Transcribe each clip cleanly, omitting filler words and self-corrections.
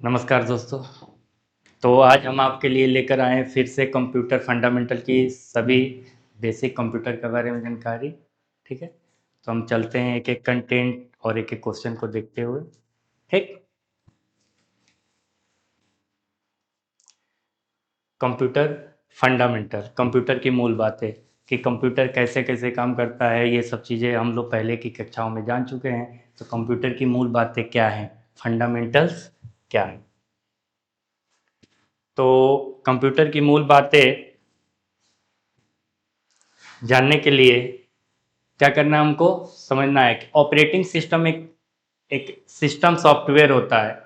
नमस्कार दोस्तों। तो आज हम आपके लिए लेकर आए हैं फिर से कंप्यूटर फंडामेंटल की सभी बेसिक कंप्यूटर के बारे में जानकारी। ठीक है, तो हम चलते हैं एक एक कंटेंट और एक एक क्वेश्चन को देखते हुए। ठीक, कंप्यूटर फंडामेंटल, कंप्यूटर की मूल बातें कि कंप्यूटर कैसे कैसे काम करता है, ये सब चीज़ें हम लोग पहले की कक्षाओं में जान चुके हैं। तो कंप्यूटर की मूल बातें क्या हैं, फंडामेंटल्स क्या है। तो कंप्यूटर की मूल बातें जानने के लिए क्या करना है, हमको समझना है कि ऑपरेटिंग सिस्टम एक एक सिस्टम सॉफ्टवेयर होता है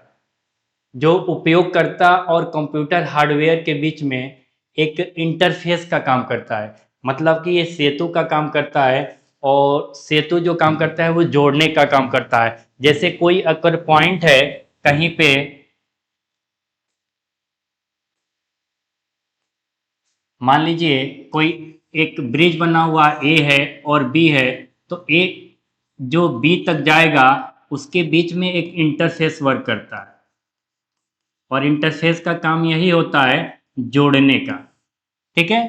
जो उपयोगकर्ता और कंप्यूटर हार्डवेयर के बीच में एक इंटरफेस का काम करता है। मतलब कि ये सेतु का काम करता है, और सेतु जो काम करता है वो जोड़ने का काम करता है। जैसे कोई अगर पॉइंट है कहीं पे, मान लीजिए कोई एक ब्रिज बना हुआ ए है और बी है, तो ए जो बी तक जाएगा उसके बीच में एक इंटरफेस वर्क करता है, और इंटरफेस का काम यही होता है जोड़ने का। ठीक है,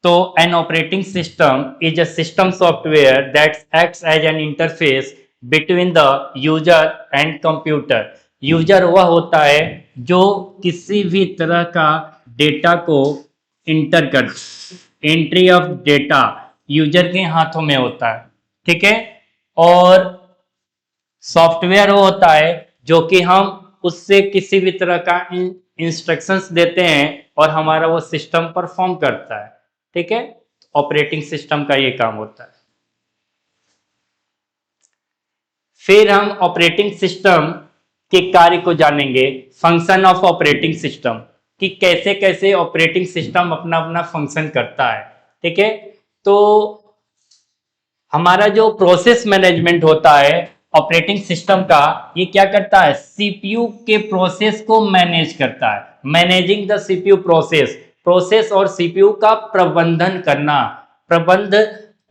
तो an operating system is a system software that acts as an interface between the user and computer. User वह होता है जो किसी भी तरह का डेटा को इंटर कर, एंट्री ऑफ डेटा यूजर के हाथों में होता है। ठीक है, और सॉफ्टवेयर वो होता है जो कि हम उससे किसी भी तरह का इंस्ट्रक्शंस देते हैं और हमारा वो सिस्टम परफॉर्म करता है। ठीक है, ऑपरेटिंग सिस्टम का ये काम होता है। फिर हम ऑपरेटिंग सिस्टम के कार्य को जानेंगे, फंक्शन ऑफ ऑपरेटिंग सिस्टम, कि कैसे कैसे ऑपरेटिंग सिस्टम अपना अपना फंक्शन करता है। ठीक है, तो हमारा जो प्रोसेस मैनेजमेंट होता है ऑपरेटिंग सिस्टम का, ये क्या करता है, सीपीयू के प्रोसेस को मैनेज करता है। Managing the CPU process, process और सीपीयू का प्रबंधन करना, प्रबंध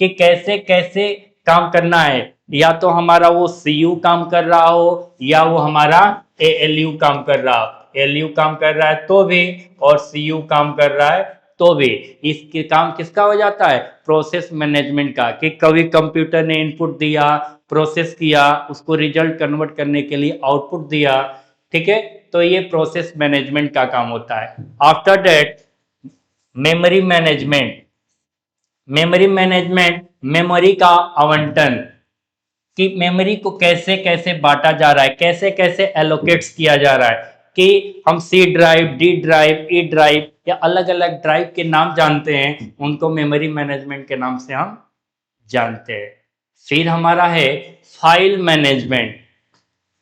के कैसे कैसे काम करना है। या तो हमारा वो सीयू काम कर रहा हो या वो हमारा एएलयू काम कर रहा हो। एलयू काम कर रहा है तो भी, और सीयू काम कर रहा है तो भी। इसके काम किसका हो जाता है, प्रोसेस मैनेजमेंट का, कि कभी कंप्यूटर ने इनपुट दिया, प्रोसेस किया, उसको रिजल्ट कन्वर्ट करने के लिए आउटपुट दिया। ठीक है, तो ये प्रोसेस मैनेजमेंट का काम होता है। After that memory management, memory management memory का आवंटन, कि मेमोरी को कैसे कैसे बांटा जा रहा है, कैसे कैसे एलोकेट्स किया जा रहा है। कि हम C drive, D drive, E drive या अलग अलग ड्राइव के नाम जानते हैं, उनको मेमोरी मैनेजमेंट के नाम से हम जानते हैं। फिर हमारा है file management,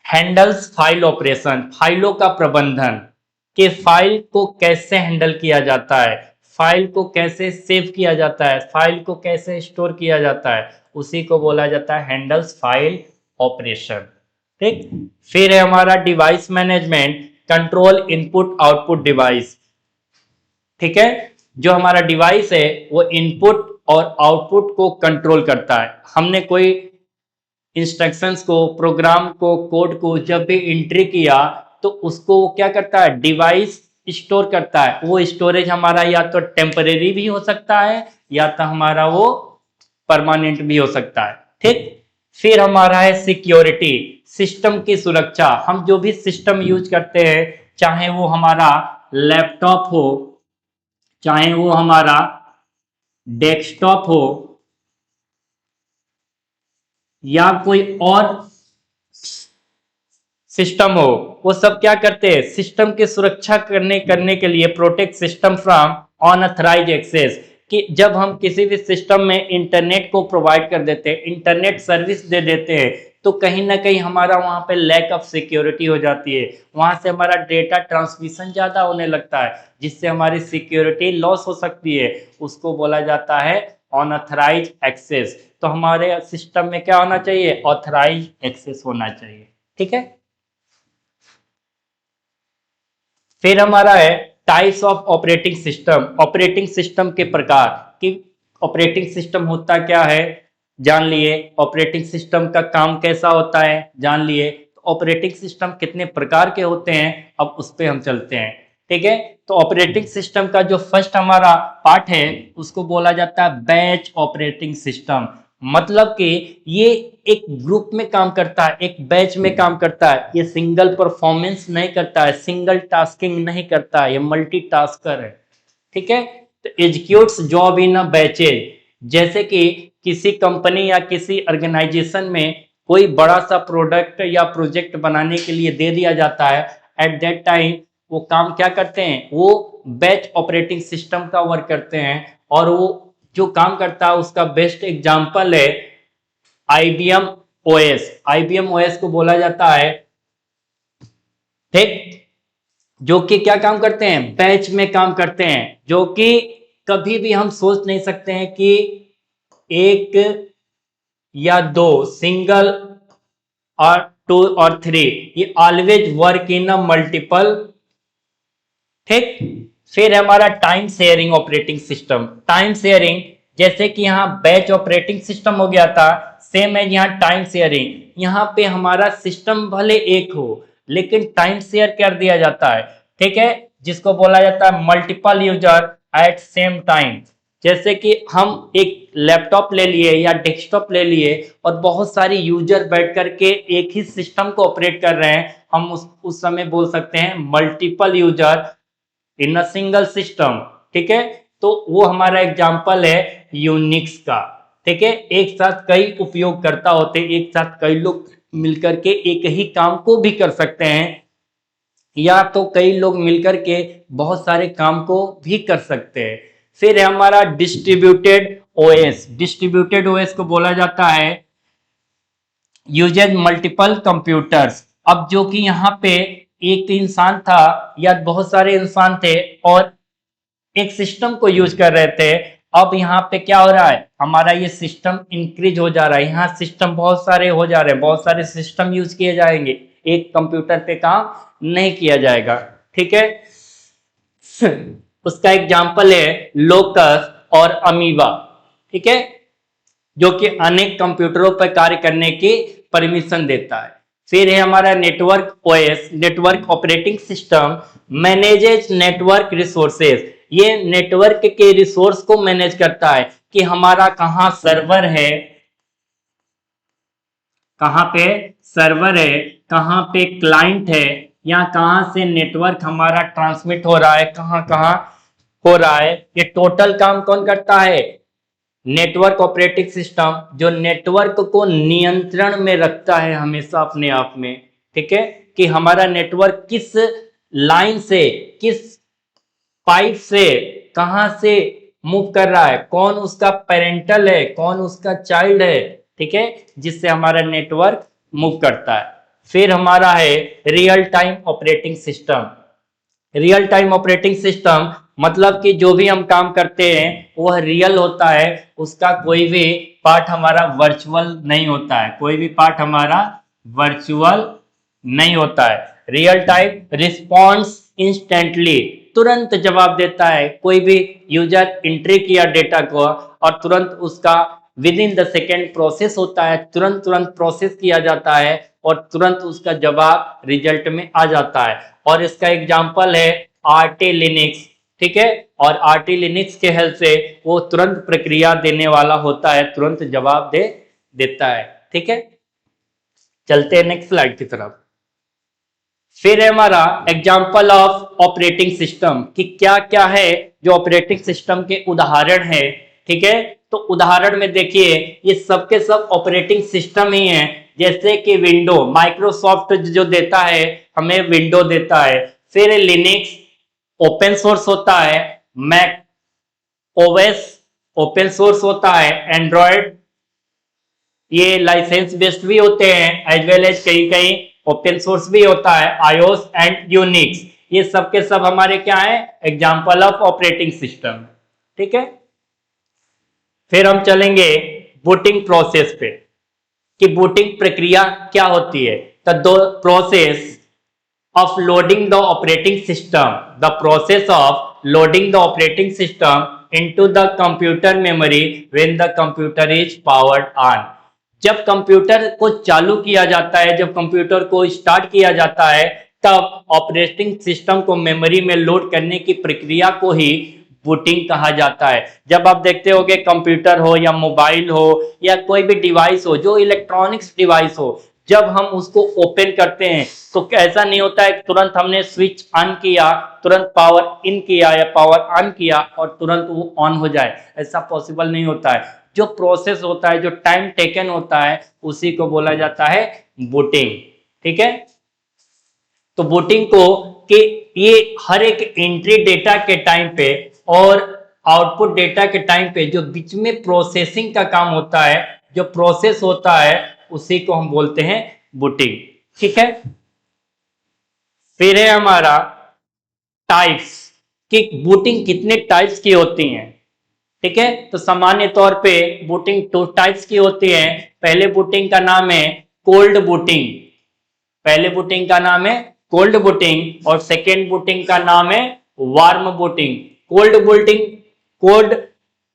handles file operation, फाइलों का प्रबंधन, कि फाइल को कैसे हैंडल किया जाता है, फाइल को कैसे सेव किया जाता है, फाइल को कैसे स्टोर किया जाता है, उसी को बोला जाता है हैंडल्स फाइल ऑपरेशन। ठीक, फिर है हमारा device management, control input output device. ठीक है, जो हमारा डिवाइस है वो इनपुट और आउटपुट को कंट्रोल करता है। हमने कोई इंस्ट्रक्शंस को, प्रोग्राम को, कोड को जब भी एंट्री किया तो उसको वो क्या करता है, डिवाइस स्टोर करता है। वो स्टोरेज हमारा या तो टेम्परेरी भी हो सकता है या तो हमारा वो परमानेंट भी हो सकता है। ठीक, फिर हमारा है सिक्योरिटी, सिस्टम की सुरक्षा। हम जो भी सिस्टम यूज करते हैं, चाहे वो हमारा लैपटॉप हो, चाहे वो हमारा डेस्कटॉप हो, या कोई और सिस्टम हो, वो सब क्या करते हैं, सिस्टम की सुरक्षा करने करने के लिए protect system from unauthorized access, कि जब हम किसी भी सिस्टम में इंटरनेट को प्रोवाइड कर देते हैं, इंटरनेट सर्विस दे देते हैं, तो कहीं ना कहीं हमारा वहां पे लैक ऑफ सिक्योरिटी हो जाती है। वहां से हमारा डेटा ट्रांसमिशन ज्यादा होने लगता है, जिससे हमारी सिक्योरिटी लॉस हो सकती है। उसको बोला जाता है अनऑथराइज एक्सेस। तो हमारे सिस्टम में क्या होना चाहिए, ऑथराइज एक्सेस होना चाहिए। ठीक है, फिर हमारा है types of operating system, operating system के प्रकार, कि ऑपरेटिंग सिस्टम होता क्या है जान लिए, ऑपरेटिंग सिस्टम का काम कैसा होता है जान लिए। ऑपरेटिंग सिस्टम कितने प्रकार के होते हैं, अब उस पर हम चलते हैं। ठीक है, तो ऑपरेटिंग सिस्टम का जो फर्स्ट हमारा पार्ट है उसको बोला जाता है बैच ऑपरेटिंग सिस्टम। मतलब कि ये एक ग्रुप में काम करता है, एक बैच में काम करता है, ये सिंगल परफॉर्मेंस नहीं करता है, सिंगल टास्किंग नहीं करता है, ये मल्टीटास्कर है। ठीक है, तो executes job in a batches. जैसे कि किसी कंपनी या किसी ऑर्गेनाइजेशन में कोई बड़ा सा प्रोडक्ट या प्रोजेक्ट बनाने के लिए दे दिया जाता है, एट दैट टाइम वो काम क्या करते हैं, वो बैच ऑपरेटिंग सिस्टम का वर्क करते हैं। और वो जो काम करता है उसका बेस्ट एग्जांपल है IBM OS। IBM OS को बोला जाता है, ठीक, जो कि क्या काम करते हैं, बैच में काम करते हैं, जो कि कभी भी हम सोच नहीं सकते हैं कि एक या दो, सिंगल और टू और थ्री, ये always work in a multiple. ठीक, फिर हमारा time sharing operating system. Time sharing, जैसे कि यहाँ बैच ऑपरेटिंग सिस्टम हो गया था, सेम है यहाँ टाइम शेयरिंग। यहाँ पे हमारा सिस्टम भले एक हो लेकिन टाइम शेयर कर दिया जाता है। ठीक है, जिसको बोला जाता है multiple user eight same time. जैसे कि हम एक लैपटॉप ले लिए या डेस्कटॉप ले लिए और बहुत सारे यूजर बैठ करके एक ही सिस्टम को ऑपरेट कर रहे हैं, हम उस समय बोल सकते हैं multiple user in a single system. ठीक है, तो वो हमारा एग्जांपल है यूनिक्स का। ठीक है, एक साथ कई उपयोगकर्ता होते हैं, एक साथ कई लोग मिलकर के एक ही काम को भी कर सकते हैं, या तो कई लोग मिलकर के बहुत सारे काम को भी कर सकते हैं। फिर है हमारा डिस्ट्रीब्यूटेड ओएस। डिस्ट्रीब्यूटेड ओएस को बोला जाता है यूजेज मल्टीपल कंप्यूटर्स। अब जो कि यहाँ पे एक इंसान था या बहुत सारे इंसान थे और एक सिस्टम को यूज कर रहे थे, अब यहाँ पे क्या हो रहा है, हमारा ये सिस्टम इंक्रीज हो जा रहा है, यहाँ सिस्टम बहुत सारे हो जा रहे हैं, बहुत सारे सिस्टम यूज किए जाएंगे, एक कंप्यूटर पे काम नहीं किया जाएगा। ठीक है, उसका एग्जाम्पल है लोकस और अमीबा। ठीक है, जो कि अनेक कंप्यूटरों पर कार्य करने की परमिशन देता है। फिर है हमारा network OS, network operating system manages network resources. ये नेटवर्क के रिसोर्स को मैनेज करता है कि हमारा कहाँ सर्वर है, कहाँ पे सर्वर है, कहाँ पे क्लाइंट है, या कहाँ से नेटवर्क हमारा ट्रांसमिट हो रहा है, कहाँ कहाँ हो रहा है, ये टोटल काम कौन करता है, नेटवर्क ऑपरेटिंग सिस्टम, जो नेटवर्क को नियंत्रण में रखता है हमेशा अपने आप में। ठीक है, कि हमारा नेटवर्क किस लाइन से, किस पाइप से, कहां से मूव कर रहा है, कौन उसका पेरेंटल है, कौन उसका चाइल्ड है। ठीक है, जिससे हमारा नेटवर्क मूव करता है। फिर हमारा है real time operating system. Real time operating system मतलब कि जो भी हम काम करते हैं वह रियल होता है, उसका कोई भी पार्ट हमारा वर्चुअल नहीं होता है, कोई भी पार्ट हमारा वर्चुअल नहीं होता है। रियल टाइम रिस्पॉन्स इंस्टेंटली, तुरंत जवाब देता है, कोई भी यूजर एंट्री किया डेटा को और तुरंत उसका with in the second process होता है, तुरंत तुरंत प्रोसेस किया जाता है और तुरंत उसका जवाब रिजल्ट में आ जाता है। और इसका एग्जाम्पल है आरटी लिनक्स। ठीक है, और आरटी लिनक्स के हेल्प से वो तुरंत प्रक्रिया देने वाला होता है, तुरंत जवाब देता है। ठीक है, चलते हैं नेक्स्ट स्लाइड की तरफ। फिर है हमारा एग्जाम्पल ऑफ ऑपरेटिंग सिस्टम कि क्या क्या है जो ऑपरेटिंग सिस्टम के उदाहरण है। ठीक है, तो उदाहरण में देखिए ये सबके सब ऑपरेटिंग सिस्टम ही है। जैसे कि विंडो, माइक्रोसॉफ्ट जो देता है हमें विंडो देता है। फिर लिनक्स ओपन सोर्स होता है, मैक ओएस ओपन सोर्स होता है, एंड्रॉयड ये लाइसेंस बेस्ड भी होते हैं, एज वेल एज कहीं कहीं ओपन सोर्स भी होता है, आईओएस एंड यूनिक्स। ये सब के सब हमारे क्या है, एग्जाम्पल ऑफ ऑपरेटिंग सिस्टम। ठीक है, फिर हम चलेंगे बूटिंग प्रोसेस पे कि बूटिंग प्रक्रिया क्या होती है। The process of loading the operating system, the process of loading the operating system into the computer memory when the computer is powered on। जब कंप्यूटर को चालू किया जाता है, जब कंप्यूटर को स्टार्ट किया जाता है, तब ऑपरेटिंग सिस्टम को मेमोरी में लोड करने की प्रक्रिया को ही बूटिंग कहा जाता है। जब आप देखते हो कि कंप्यूटर हो या मोबाइल हो या कोई भी डिवाइस हो, जो इलेक्ट्रॉनिक्स डिवाइस हो, जब हम उसको ओपन करते हैं तो ऐसा नहीं होता है तुरंत हमने स्विच ऑन किया, तुरंत पावर इन किया या पावर ऑन किया और तुरंत वो ऑन हो जाए, ऐसा पॉसिबल नहीं होता है। जो प्रोसेस होता है, जो टाइम टेकन होता है, उसी को बोला जाता है बूटिंग। ठीक है, तो बूटिंग को कि ये हर एक एंट्री डेटा के टाइम पे और आउटपुट डेटा के टाइम पे जो बीच में प्रोसेसिंग का काम होता है, जो प्रोसेस होता है, उसी को हम बोलते हैं बूटिंग। ठीक है, फिर है हमारा टाइप्स कि बूटिंग कितने टाइप्स की होती हैं। ठीक है, तो सामान्य तौर पे बूटिंग 2 टाइप्स की होती है। पहले बूटिंग का नाम है कोल्ड बूटिंग, पहले बूटिंग का नाम है कोल्ड बूटिंग और सेकेंड बूटिंग का नाम है warm booting. Cold booting cold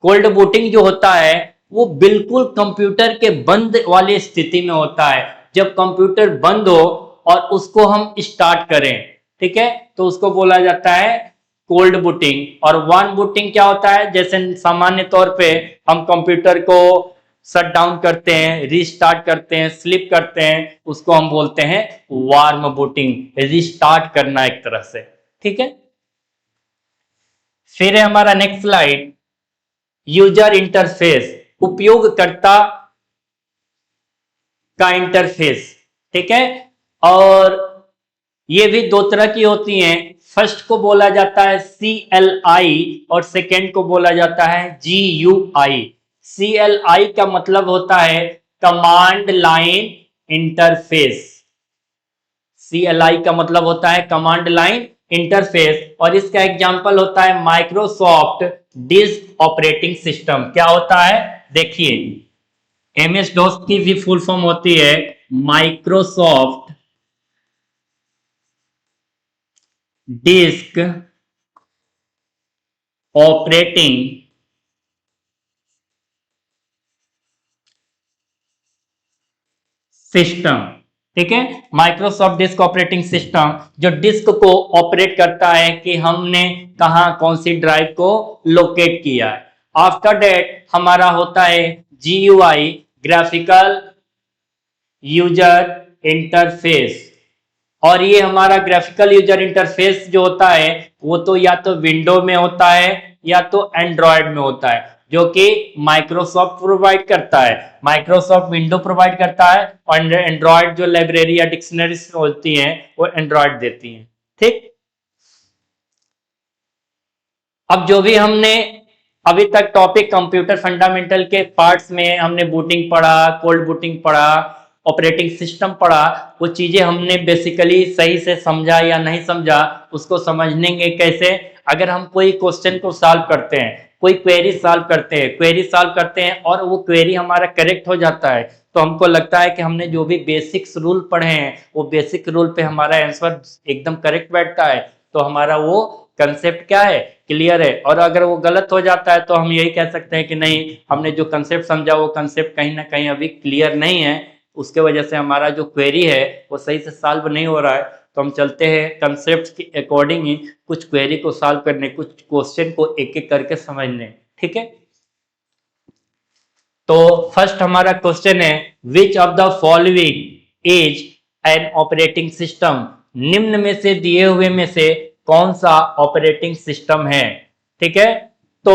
cold booting जो होता है वो बिल्कुल कंप्यूटर के बंद वाली स्थिति में होता है। जब कंप्यूटर बंद हो और उसको हम स्टार्ट करें, ठीक है, तो उसको बोला जाता है कोल्ड बूटिंग। और वार्म बूटिंग क्या होता है, जैसे सामान्य तौर पे हम कंप्यूटर को शट डाउन करते हैं, रीस्टार्ट करते हैं, स्लिप करते हैं, उसको हम बोलते हैं वार्म बूटिंग, रीस्टार्ट करना एक तरह से। ठीक है, फिर है हमारा नेक्स्ट स्लाइड यूजर इंटरफेस, उपयोगकर्ता का इंटरफेस। ठीक है, और ये भी 2 तरह की होती हैं। फर्स्ट को बोला जाता है CLI और सेकेंड को बोला जाता है GUI। CLI का मतलब होता है कमांड लाइन इंटरफेस, CLI का मतलब होता है कमांड लाइन इंटरफेस, और इसका एग्जांपल होता है माइक्रोसॉफ्ट डिस्क ऑपरेटिंग सिस्टम। क्या होता है, देखिए MS DOS की भी फुल फॉर्म होती है माइक्रोसॉफ्ट डिस्क ऑपरेटिंग सिस्टम। ठीक है, माइक्रोसॉफ्ट डिस्क ऑपरेटिंग सिस्टम जो डिस्क को ऑपरेट करता है कि हमने कहा कौन सी ड्राइव को लोकेट किया है। आफ्टर दैट हमारा होता है GUI, ग्राफिकल यूजर इंटरफेस, और ये हमारा ग्राफिकल यूजर इंटरफेस जो होता है वो तो या तो विंडो में होता है या तो एंड्रॉयड में होता है, जो कि माइक्रोसॉफ्ट प्रोवाइड करता है। माइक्रोसॉफ्ट विंडो प्रोवाइड करता है और एंड्रॉयड जो लाइब्रेरी या डिक्शनरीज होती हैं वो एंड्रॉयड देती हैं। ठीक, अब जो भी हमने अभी तक टॉपिक कंप्यूटर फंडामेंटल के पार्ट्स में हमने बूटिंग पढ़ा, कोल्ड बूटिंग पढ़ा, ऑपरेटिंग सिस्टम पढ़ा, वो चीजें हमने बेसिकली सही से समझा या नहीं समझा, उसको समझने कैसे, अगर हम कोई क्वेश्चन को सॉल्व करते हैं, कोई क्वेरी सॉल्व करते हैं और वो क्वेरी हमारा करेक्ट हो जाता है, तो हमको लगता है कि हमने जो भी बेसिक्स रूल पढ़े हैं वो बेसिक रूल पे हमारा आंसर एकदम करेक्ट बैठता है, तो हमारा वो कंसेप्ट क्या है, क्लियर है। और अगर वो गलत हो जाता है तो हम यही कह सकते हैं कि नहीं, हमने जो कंसेप्ट समझा वो कंसेप्ट कहीं ना कहीं अभी क्लियर नहीं है, उसके वजह से हमारा जो क्वेरी है वो सही से सॉल्व नहीं हो रहा है। तो हम चलते हैं कंसेप्ट के अकॉर्डिंग ही कुछ क्वेरी को सॉल्व करने, कुछ क्वेश्चन को एक एक करके समझने। ठीक है, तो फर्स्ट हमारा क्वेश्चन है which of the following is an operating system, निम्न में से दिए हुए में से कौन सा ऑपरेटिंग सिस्टम है। ठीक है, तो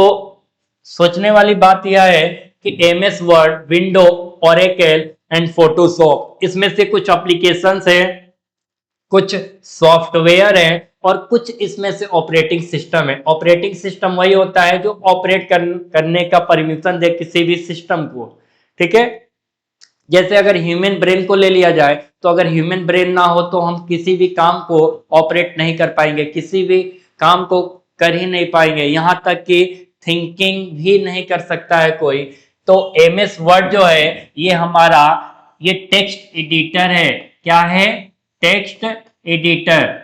सोचने वाली बात यह है कि MS word, window, Oracle and Photoshop, इसमें से कुछ एप्लीकेशंस है, कुछ सॉफ्टवेयर है और कुछ इसमें से ऑपरेटिंग सिस्टम है। ऑपरेटिंग सिस्टम वही होता है जो ऑपरेट करने का परमिशन दे किसी भी सिस्टम को। ठीक है, जैसे अगर ह्यूमन ब्रेन को ले लिया जाए तो अगर ह्यूमन ब्रेन ना हो तो हम किसी भी काम को ऑपरेट नहीं कर पाएंगे, किसी भी काम को कर ही नहीं पाएंगे, यहां तक कि थिंकिंग भी नहीं कर सकता है कोई। तो MS वर्ड जो है ये हमारा ये टेक्स्ट एडिटर है। क्या है, टेक्स्ट एडिटर।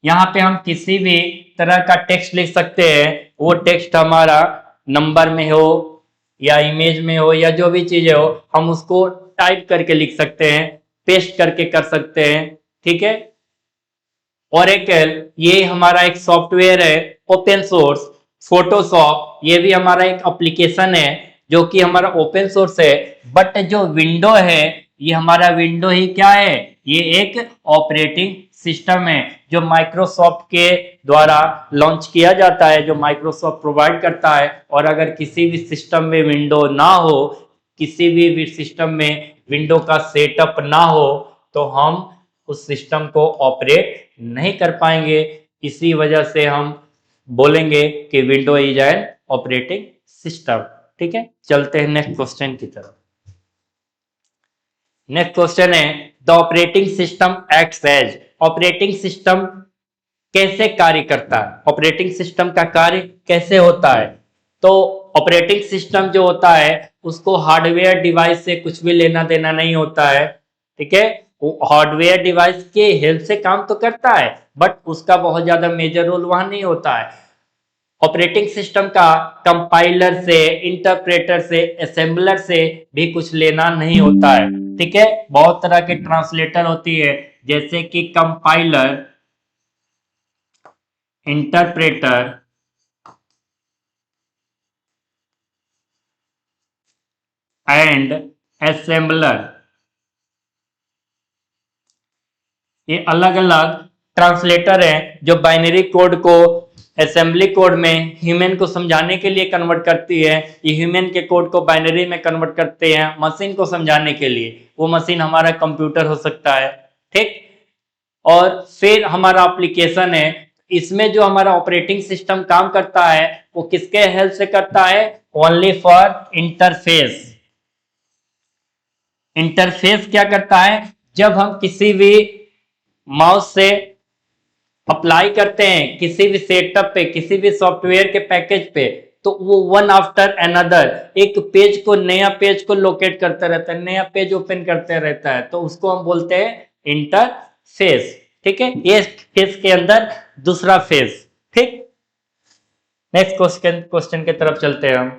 यहाँ पे हम किसी भी तरह का टेक्स्ट लिख सकते हैं, वो टेक्स्ट हमारा नंबर में हो, या इमेज में हो या जो भी चीजें हो, हम उसको टाइप करके लिख सकते हैं, पेस्ट करके कर सकते हैं। ठीक है, ओरेकल ये हमारा एक सॉफ्टवेयर है ओपन सोर्स। फोटोशॉप ये भी हमारा एक एप्लीकेशन है जो कि हमारा ओपन सोर्स है। बट जो विंडो है ये हमारा विंडो ही क्या है, ये एक ऑपरेटिंग सिस्टम है जो माइक्रोसॉफ्ट के द्वारा लॉन्च किया जाता है, जो माइक्रोसॉफ्ट प्रोवाइड करता है। और अगर किसी भी सिस्टम में विंडो ना हो, किसी भी सिस्टम में विंडो का सेटअप ना हो, तो हम उस सिस्टम को ऑपरेट नहीं कर पाएंगे। इसी वजह से हम बोलेंगे कि window is an operating system. ठीक है, चलते हैं नेक्स्ट क्वेश्चन की तरफ। नेक्स्ट क्वेश्चन है the operating system acts as. Operating system कैसे कार्य करता है, ऑपरेटिंग सिस्टम का कार्य कैसे होता है। तो ऑपरेटिंग सिस्टम जो होता है उसको हार्डवेयर डिवाइस से कुछ भी लेना देना नहीं होता है। ठीक है, वो हार्डवेयर डिवाइस के हेल्प से काम तो करता है, बट उसका बहुत ज्यादा मेजर रोल वहां नहीं होता है। ऑपरेटिंग सिस्टम का कंपाइलर से, इंटरप्रेटर से, असेंबलर से भी कुछ लेना नहीं होता है। ठीक है, बहुत तरह के ट्रांसलेटर होती है, जैसे कि कंपाइलर, इंटरप्रेटर एंड असेंबलर। ये अलग अलग ट्रांसलेटर हैं जो बाइनरी कोड को असेंबली कोड में ह्यूमन को समझाने के लिए कन्वर्ट करती है। ये ह्यूमन के कोड को बाइनरी में कन्वर्ट करते हैं मशीन को समझाने के लिए। वो मशीन हमारा कंप्यूटर हो सकता है। ठीक, और फिर हमारा एप्लीकेशन है, इसमें जो हमारा ऑपरेटिंग सिस्टम काम करता है वो किसके हेल्प से करता है, ओनली फॉर इंटरफेस। इंटरफेस क्या करता है, जब हम किसी भी माउस से अप्लाई करते हैं किसी भी सेटअप पे, किसी भी सॉफ्टवेयर के पैकेज पे, तो वो वन आफ्टर अनदर एक पेज को, नया पेज को लोकेट करता रहता है, नया पेज ओपन करते रहता है, तो उसको हम बोलते हैं इंटरफेस। ठीक है, ये फेस के अंदर दूसरा फेस। ठीक, नेक्स्ट क्वेश्चन की तरफ चलते हैं हम।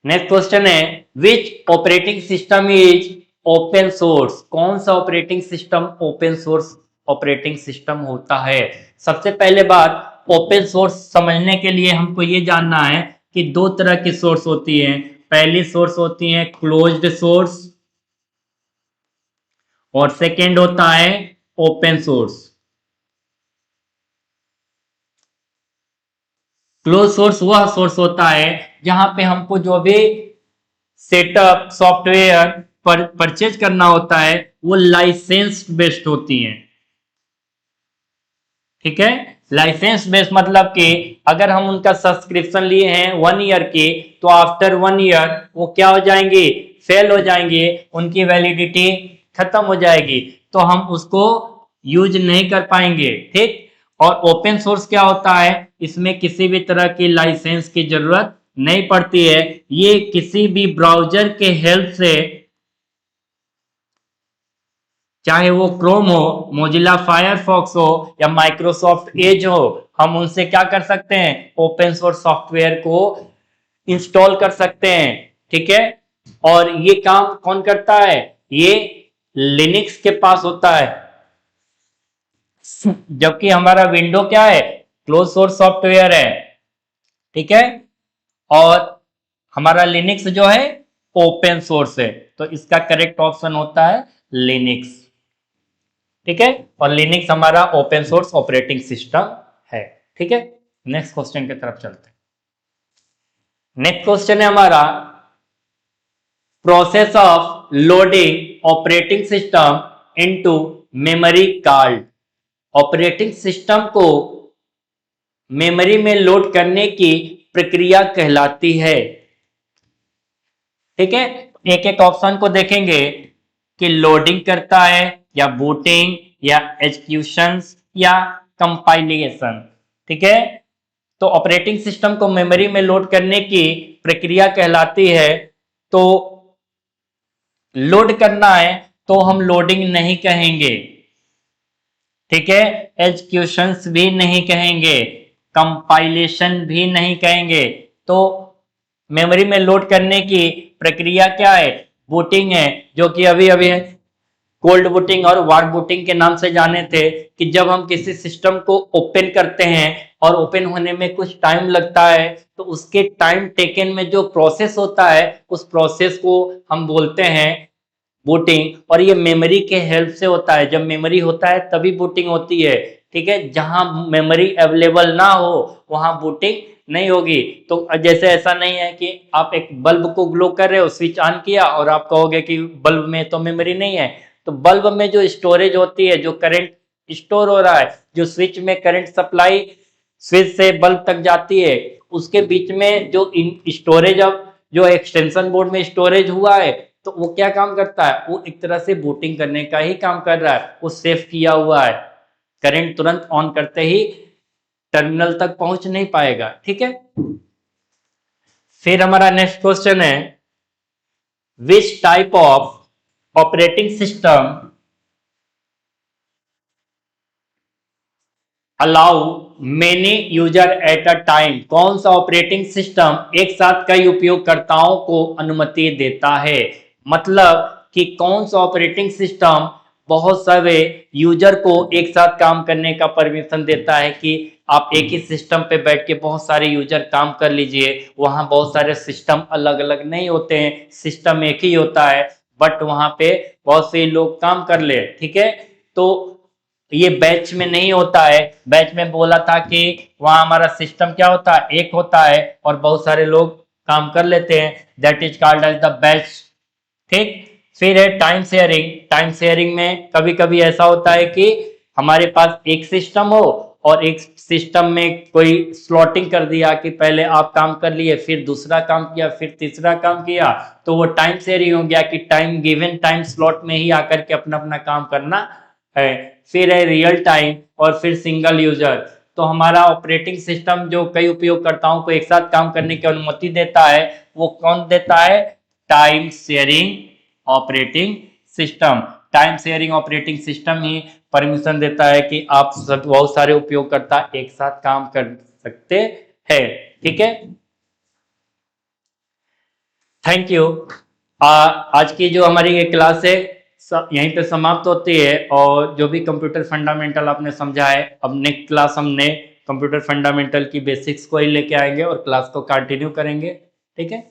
नेक्स्ट क्वेश्चन है which operating system is open source. कौन सा operating system open source operating system होता है। सबसे पहले बात, ओपन सोर्स समझने के लिए हमको ये जानना है कि दो तरह की सोर्स होती है। पहली सोर्स होती है क्लोज्ड सोर्स और सेकेंड होता है ओपन सोर्स। क्लोज सोर्स वह सोर्स होता है जहां पे हमको जो भी सेटअप सॉफ्टवेयर परचेज करना होता है वो लाइसेंस बेस्ड होती है। ठीक है, लाइसेंस बेस्ड मतलब कि अगर हम उनका सब्सक्रिप्शन लिए हैं 1 ईयर की, तो आफ्टर 1 ईयर वो क्या हो जाएंगे, फेल हो जाएंगे, उनकी वैलिडिटी खत्म हो जाएगी, तो हम उसको यूज नहीं कर पाएंगे। ठीक, और ओपन सोर्स क्या होता है, इसमें किसी भी तरह की लाइसेंस की जरूरत नहीं पड़ती है। ये किसी भी ब्राउजर के हेल्प से, चाहे वो क्रोम हो, मोजिला फायरफॉक्स हो या माइक्रोसॉफ्ट एज हो, हम उनसे क्या कर सकते हैं, ओपन सोर्स सॉफ्टवेयर को इंस्टॉल कर सकते हैं। ठीक है, और ये काम कौन करता है, ये लिनक्स के पास होता है, जबकि हमारा विंडो क्या है, क्लोज सोर्स सॉफ्टवेयर है। ठीक है, और हमारा लिनक्स जो है ओपन सोर्स है, तो इसका करेक्ट ऑप्शन होता है लिनक्स। ठीक है, और लिनक्स हमारा ओपन सोर्स ऑपरेटिंग सिस्टम है। ठीक है, नेक्स्ट क्वेश्चन की तरफ चलते हैं। नेक्स्ट क्वेश्चन है हमारा process of loading operating system into memory card. Operating system को मेमोरी में लोड करने की प्रक्रिया कहलाती है। ठीक है, एक एक ऑप्शन को देखेंगे कि लोडिंग करता है या बूटिंग या एग्जीक्यूशन या कंपाइलेशन। ठीक है, तो ऑपरेटिंग सिस्टम को मेमोरी में लोड करने की प्रक्रिया कहलाती है। तो लोड करना है तो हम लोडिंग नहीं कहेंगे। ठीक है, एग्जीक्यूशंस भी नहीं कहेंगे। कंपाइलेशन भी नहीं कहेंगे। तो मेमोरी में लोड करने की प्रक्रिया क्या है? बूटिंग है, जो कि अभी अभी कोल्ड बूटिंग और वार्म बूटिंग के नाम से जाने थे, कि जब हम किसी सिस्टम को ओपन करते हैं और ओपन होने में कुछ टाइम लगता है, तो उसके टाइम टेकन में जो प्रोसेस होता है उस प्रोसेस को हम बोलते हैं बूटिंग। और ये मेमोरी के हेल्प से होता है। जब मेमोरी होता है तभी बूटिंग होती है, ठीक है। जहां मेमोरी अवेलेबल ना हो वहां बूटिंग नहीं होगी। तो जैसे ऐसा नहीं है कि आप एक बल्ब को ग्लो कर रहे हो, स्विच ऑन किया और आप कहोगे कि बल्ब में तो मेमोरी नहीं है। तो बल्ब में जो स्टोरेज होती है, जो करंट स्टोर हो रहा है, जो स्विच में करंट सप्लाई स्विच से बल्ब तक जाती है, उसके बीच में जो स्टोरेज, अब जो एक्सटेंशन बोर्ड में स्टोरेज हुआ है, तो वो क्या काम करता है? वो एक तरह से बूटिंग करने का ही काम कर रहा है। वो सेव किया हुआ है, करंट तुरंत ऑन करते ही टर्मिनल तक पहुंच नहीं पाएगा, ठीक है। फिर हमारा नेक्स्ट क्वेश्चन है, which type of operating system allow many user at a time? कौन सा ऑपरेटिंग सिस्टम एक साथ कई उपयोगकर्ताओं को अनुमति देता है? मतलब कि कौन सा ऑपरेटिंग सिस्टम बहुत सारे यूजर को एक साथ काम करने का परमिशन देता है, कि आप एक ही सिस्टम पे बैठ के बहुत सारे यूजर काम कर लीजिए। वहां बहुत सारे सिस्टम अलग अलग नहीं होते हैं, सिस्टम एक ही होता है, बट वहां पे बहुत से लोग काम कर ले, ठीक है। तो ये बैच में नहीं होता है। बैच में बोला था कि वहां हमारा सिस्टम क्या होता है? एक होता है और बहुत सारे लोग काम कर लेते हैं, that is called as the batch, ठीक। फिर है टाइम शेयरिंग। टाइम शेयरिंग में कभी कभी ऐसा होता है कि हमारे पास एक सिस्टम हो और एक सिस्टम में कोई स्लॉटिंग कर दिया, कि पहले आप काम कर लिए, फिर दूसरा काम किया, फिर तीसरा काम किया, तो वो टाइम शेयरिंग हो गया, कि टाइम गिवन टाइम स्लॉट में ही आकर के अपना अपना काम करना है। फिर है रियल टाइम और फिर सिंगल यूजर। तो हमारा ऑपरेटिंग सिस्टम जो कई उपयोगकर्ताओं को एक साथ काम करने की अनुमति देता है, वो कौन देता है? Time sharing operating system. Time sharing operating system ही परमिशन देता है कि आप सब बहुत सारे उपयोगकर्ता एक साथ काम कर सकते हैं, ठीक है। Thank you. आज की जो हमारी ये क्लास है यहीं पे समाप्त होती है। और जो भी कंप्यूटर फंडामेंटल आपने समझा है, अब नेक्स्ट क्लास हमने कंप्यूटर फंडामेंटल की बेसिक्स को ही लेके आएंगे और क्लास को कंटिन्यू करेंगे, ठीक है।